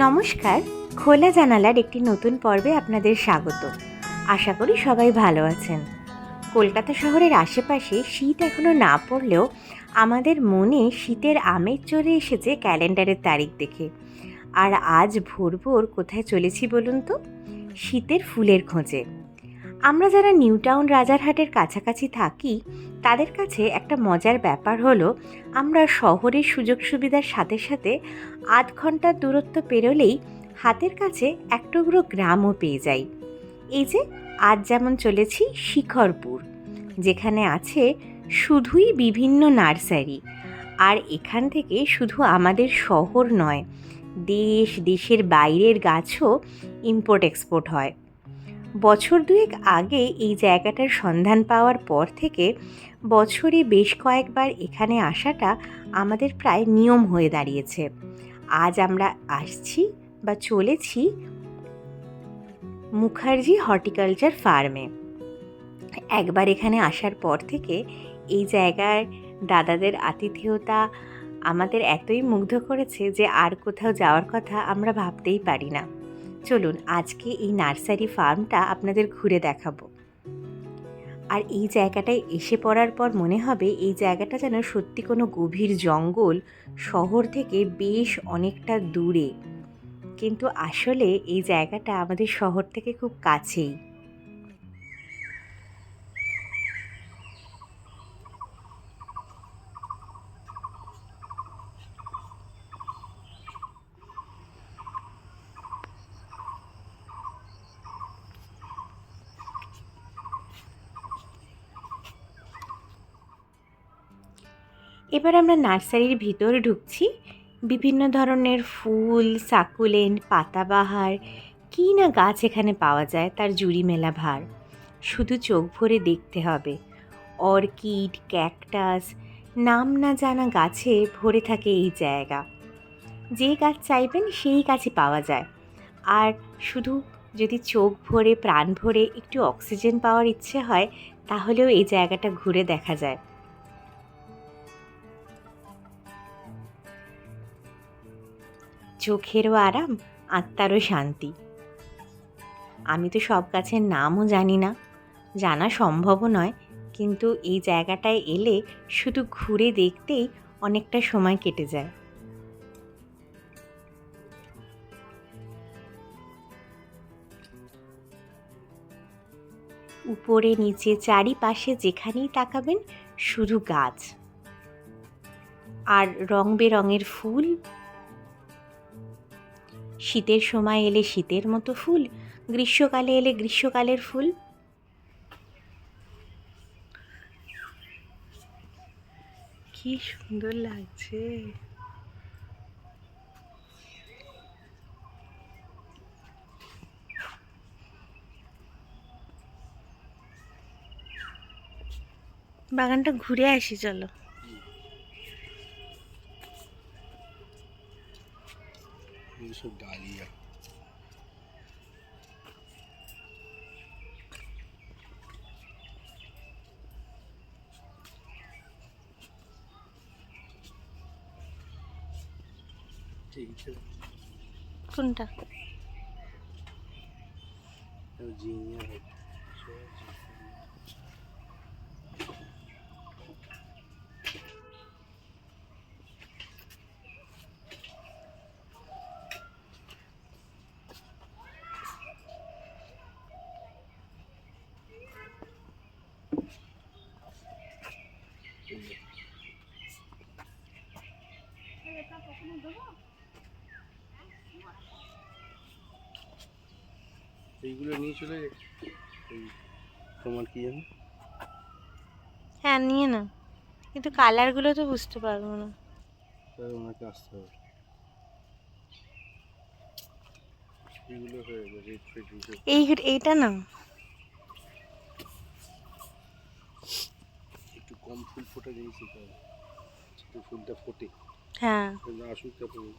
নমস্কার। খোলা জানালার একটি নতুন পর্বে আপনাদের স্বাগত। আশা করি সবাই ভালো আছেন। কলকাতা শহরের আশেপাশে শীত এখনো না পড়লেও আমাদের মনে শীতের আমেজ চলে এসেছে ক্যালেন্ডারের তারিখ দেখে। আর আজ ভোর ভোর কোথায় চলেছি বলুন তো? শীতের ফুলের খোঁজে। আমরা যারা নিউ টাউন রাজারহাটের কাছাকাছি থাকি তাদের কাছে একটা মজার ব্যাপার হলো, আমরা শহরের সুযোগ সুবিধার সাথে সাথে আধ ঘন্টার দূরত্ব পেরোলেই হাতের কাছে এক টুকরো গ্রামও পেয়ে যাই। এই যে আজ যেমন চলেছি শিখরপুর, যেখানে আছে শুধুই বিভিন্ন নার্সারি। আর এখান থেকে শুধু আমাদের শহর নয়, দেশের বাইরের গাছও ইম্পোর্ট এক্সপোর্ট হয়। বছর দুয়েক আগে এই জায়গাটার সন্ধান পাওয়ার পর থেকে বছরে বেশ কয়েকবার এখানে আসাটা আমাদের প্রায় নিয়ম হয়ে দাঁড়িয়েছে। আজ আমরা আসছি বা চলেছি মুখার্জি হর্টিকালচার ফার্মে। একবার এখানে আসার পর থেকে এই জায়গার দাদাদের আতিথেয়তা আমাদের এতই মুগ্ধ করেছে যে আর কোথাও যাওয়ার কথা আমরা ভাবতেই পারি না। চলুন আজকে এই নার্সারি ফার্মটা আপনাদের ঘুরে দেখাবো। আর এই জায়গাটায় এসে পড়ার পর মনে হবে এই জায়গাটা যেন সত্যি কোনো গভীর জঙ্গল, শহর থেকে বেশ অনেকটা দূরে, কিন্তু আসলে এই জায়গাটা আমাদের শহর থেকে খুব কাছেই। এবার আমরা নার্সারির ভিতরে ঢুকছি। বিভিন্ন ধরনের ফুল, সাকুলেন্ট, পাতাবাহার, কী না গাছ এখানে পাওয়া যায় তার জুড়ি মেলা ভার। শুধু চোখ ভরে দেখতে হবে। অর্কিড, ক্যাকটাস, নাম না জানা গাছে ভরে থাকে এই জায়গা। যে গাছ চাইবেন সেই গাছই পাওয়া যায়। আর শুধু যদি চোখ ভরে প্রাণ ভরে একটু অক্সিজেন পাওয়ার ইচ্ছে হয় তাহলেও এই জায়গাটা ঘুরে দেখা যায়। চোখেরও আরাম, আত্মারও শান্তি। আমি তো সব গাছের নামও জানি না, জানা সম্ভবও নয়, কিন্তু এই জায়গাটায় এলে শুধু ঘুরে দেখতেই অনেকটা সময় কেটে যায়। উপরে নিচে চারিপাশে যেখানেই তাকাবেন শুধু গাছ আর রং বেরঙের ফুল। শীতের সময় এলে শীতের মতো ফুল, গ্রীষ্মকালে এলে গ্রীষ্মকালের ফুল। কি সুন্দর লাগছে। বাগানটা ঘুরে আসি চলো। সব ডালিয়া। কোনটা? জিনিয়া এইগুলো নিয়ে চলে তোমার কি জানো? হ্যাঁ নিয়ে না, কিন্তু কালারগুলো তো বুঝতে পারবো না। তাই ওনাকে আসতে হবে। এইগুলো হয়ে গেছে রেড ফেড এইটা না, একটু কম ফুল ফোটা জিনিস দিতে হবে, একটু ফুলটা ফোটে। হ্যাঁ আসুক তারপরে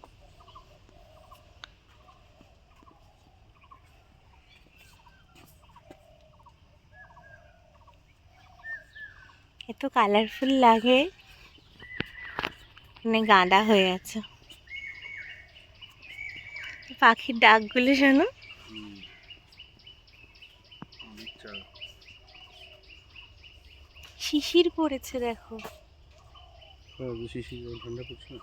এত কালারফুল লাগে, মানে গাঁদা হয়ে আছে। পাখির ডাকগুলো শোনো। আচ্ছা, শিশির পড়েছে দেখো। শিশি ঠান্ডা পড়ছে না।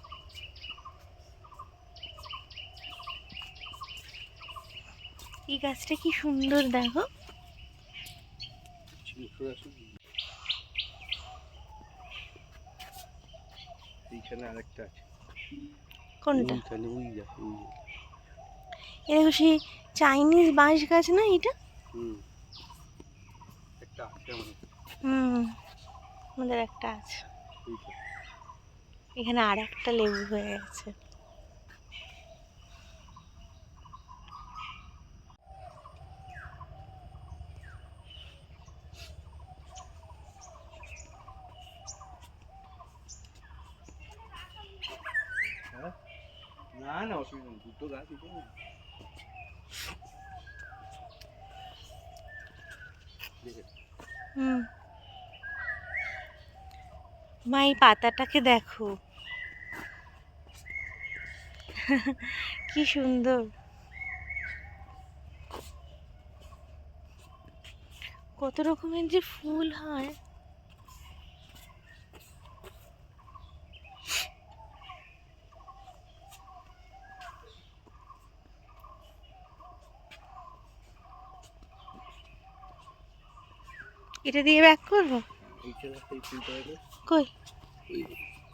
এই গাছটা কি সুন্দর দেখো। এইখানে আরেকটা আছে। কোনটা? ওইখানে ওই যা ওই যা। এ দেখো সেই চাইনিজ বাঁশ গাছ না এটা? হুম, একটা আছে আমাদের। আমাদের একটা আছে। ওইটা। এখানে আর একটা লেবু হয়ে গেছে। হ্যাঁ? না না অসুবিধা নেই, দুটো গাছ এখানে। হুম, মা এই পাতাটাকে দেখো কি সুন্দর, কত রকমের যে ফুল হয়। এটা দিয়ে ব্যাক করবো? এইখানে একটা এই ফুলটা দেখো। কই? ওই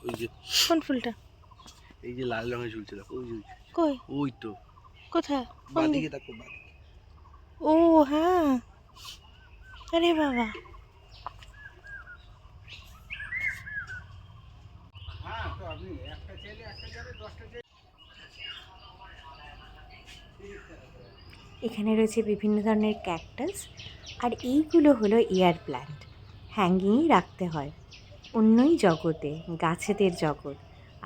ওই যে কোন ফুলটা? এই যে লাল রঙের ঝুলছে দেখো, ওই ঝুলছে। কই? ওই তো কোথায়? কোন বাদিকে দিকে? দেখো, বাদিকে। ও হ্যাঁ, আরে বাবা। হ্যাঁ, তো আপনি একটা চাইলে একটা যাবে, 10টা চাইলে। এখানে রয়েছে বিভিন্ন ধরনের ক্যাকটাস, আর এইগুলো হলো এয়ার প্ল্যান্ট। হ্যাঙ্গিংই রাখতে হয়। অন্যই জগতে, গাছেদের জগৎ,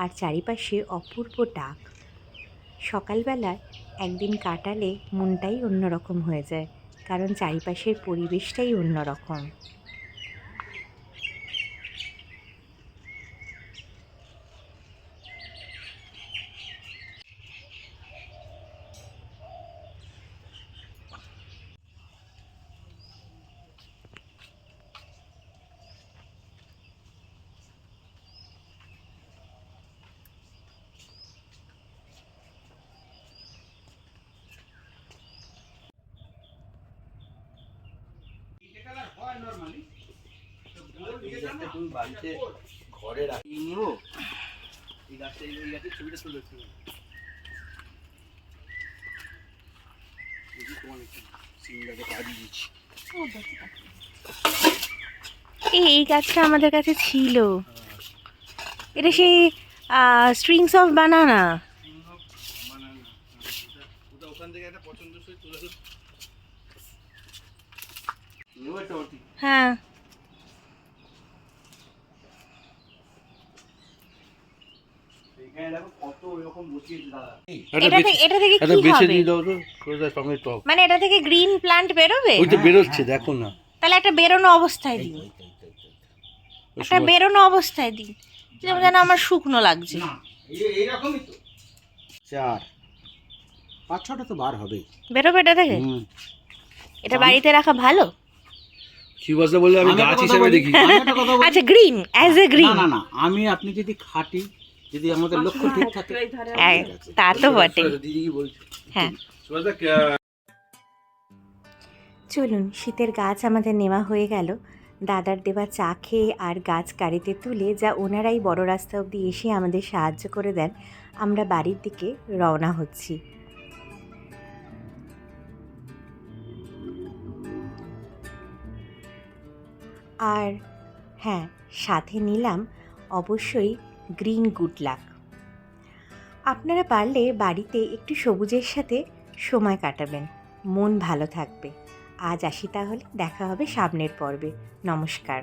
আর চারিপাশে অপূর্ব ডাক। সকালবেলা একদিন কাটালে মনটাই অন্যরকম হয়ে যায়, কারণ চারিপাশের পরিবেশটাই অন্যরকম। এই গাছটা তুমি বাড়িতে ঘরে রাখি নিও। এই গাছটা এই গাছের ছবিটা তুলে দেখতে পারো। দেখি তোমার একটু সিঙ্গাকে কাজে দিচ্ছি। এই গাছটা আমাদের কাছে ছিল। এটা সেই স্ট্রিংস অফ বানানা। ওটা ওখান থেকে একটা পছন্দসই তুলে নিও একটা অতি। হ্যাঁ, এখানে দেখো কত এরকম বসিয়েছে দাদা। এটা থেকে কি হবে? দাও তো সোজা সঙ্গে টক। মানে এটা থেকে গ্রিন প্ল্যান্ট বেরোবে? ওই তো বেরোচ্ছে দেখো না। তাহলে একটা বেরোনো অবস্থায় দিন, একটা বেরোনো অবস্থায় দিন, যেমন যেন আমার শুকনো লাগছে। এইরকমই তো 4-5-6টা তো বার হবে। বেরোবে এটা থেকে? এটা বাড়িতে রাখা ভালো? কি বলতে বললে আমি গাছ হিসেবে দেখি। আচ্ছা, গ্রিন অ্যাজ এ গ্রিন। না না আমি আপনি যদি খাঁটি, যদি আমাদের লক্ষ্য ঠিক থাকে, তা তো বটে। দিদি কি বলছে? হ্যাঁ, চলুন, শীতের গাছ আমাদের নেওয়া হয়ে গেল। দাদার দেওয়া চা খেয়ে আর গাছ গাড়িতে তুলে, যা ওনারাই বড় রাস্তা অবধি এসে আমাদের সাহায্য করে দেন, আমরা বাড়ির দিকে রওনা হচ্ছি। আর হ্যাঁ, সাথে নিলাম অবশ্যই গ্রিন গুড লাক। আপনারা পারলে বাড়িতে একটু সবুজের সাথে সময় কাটাবেন, মন ভালো থাকবে। আজ আসি তাহলে, দেখা হবে সামনের পর্বে। নমস্কার।